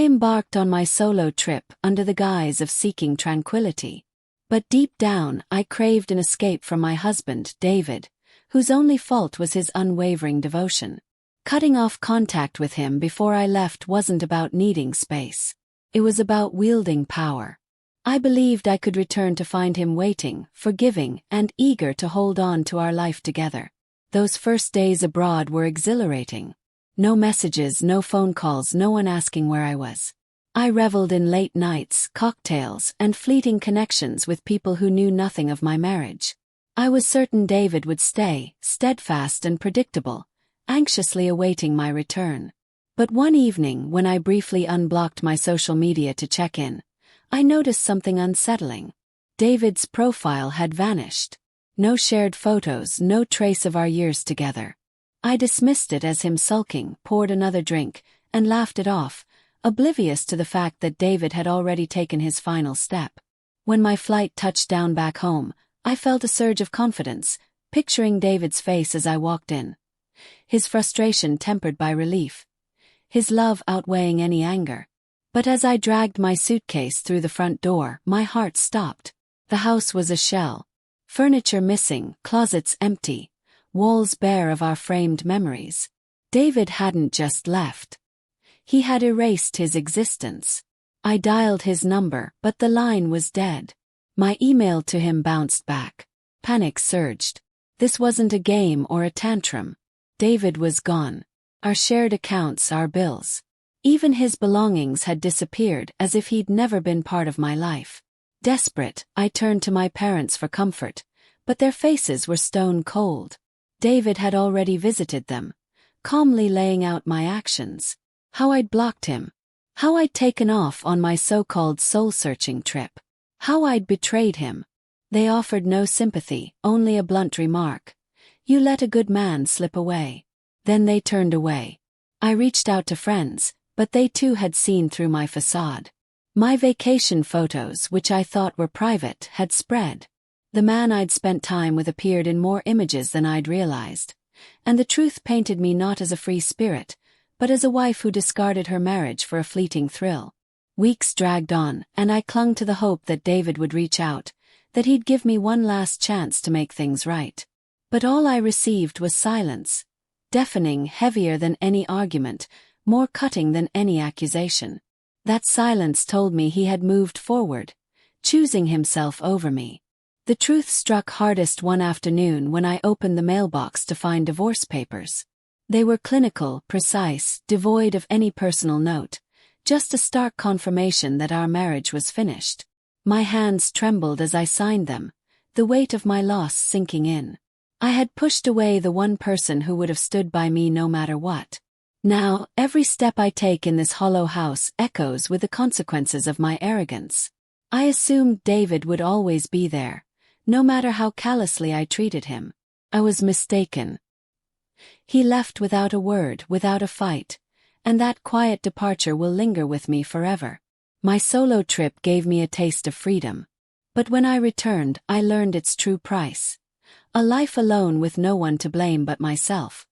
embarked on my solo trip under the guise of seeking tranquility. But deep down, I craved an escape from my husband, David, whose only fault was his unwavering devotion. Cutting off contact with him before I left wasn't about needing space. It was about wielding power. I believed I could return to find him waiting, forgiving, and eager to hold on to our life together. Those first days abroad were exhilarating. No messages, no phone calls, no one asking where I was. I reveled in late nights, cocktails, and fleeting connections with people who knew nothing of my marriage. I was certain David would stay, steadfast and predictable, anxiously awaiting my return. But one evening, when I briefly unblocked my social media to check in, I noticed something unsettling. David's profile had vanished. No shared photos, no trace of our years together. I dismissed it as him sulking, poured another drink, and laughed it off, oblivious to the fact that David had already taken his final step. When my flight touched down back home, I felt a surge of confidence, picturing David's face as I walked in. His frustration tempered by relief. His love outweighing any anger. But as I dragged my suitcase through the front door, my heart stopped. The house was a shell. Furniture missing, closets empty, walls bare of our framed memories. David hadn't just left. He had erased his existence. I dialed his number, but the line was dead. My email to him bounced back. Panic surged. This wasn't a game or a tantrum. David was gone. Our shared accounts, our bills. Even his belongings had disappeared as if he'd never been part of my life. Desperate, I turned to my parents for comfort, but their faces were stone cold. David had already visited them, calmly laying out my actions. How I'd blocked him. How I'd taken off on my so-called soul-searching trip. How I'd betrayed him. They offered no sympathy, only a blunt remark. You let a good man slip away. Then they turned away. I reached out to friends, but they too had seen through my facade. My vacation photos, which I thought were private, had spread. The man I'd spent time with appeared in more images than I'd realized, and the truth painted me not as a free spirit, but as a wife who discarded her marriage for a fleeting thrill. Weeks dragged on, and I clung to the hope that David would reach out, that he'd give me one last chance to make things right. But all I received was silence. Deafening, heavier than any argument, more cutting than any accusation. That silence told me he had moved forward, choosing himself over me. The truth struck hardest one afternoon when I opened the mailbox to find divorce papers. They were clinical, precise, devoid of any personal note, just a stark confirmation that our marriage was finished. My hands trembled as I signed them, the weight of my loss sinking in. I had pushed away the one person who would have stood by me no matter what. Now, every step I take in this hollow house echoes with the consequences of my arrogance. I assumed David would always be there, no matter how callously I treated him. I was mistaken. He left without a word, without a fight, and that quiet departure will linger with me forever. My solo trip gave me a taste of freedom. But when I returned, I learned its true price. A life alone with no one to blame but myself.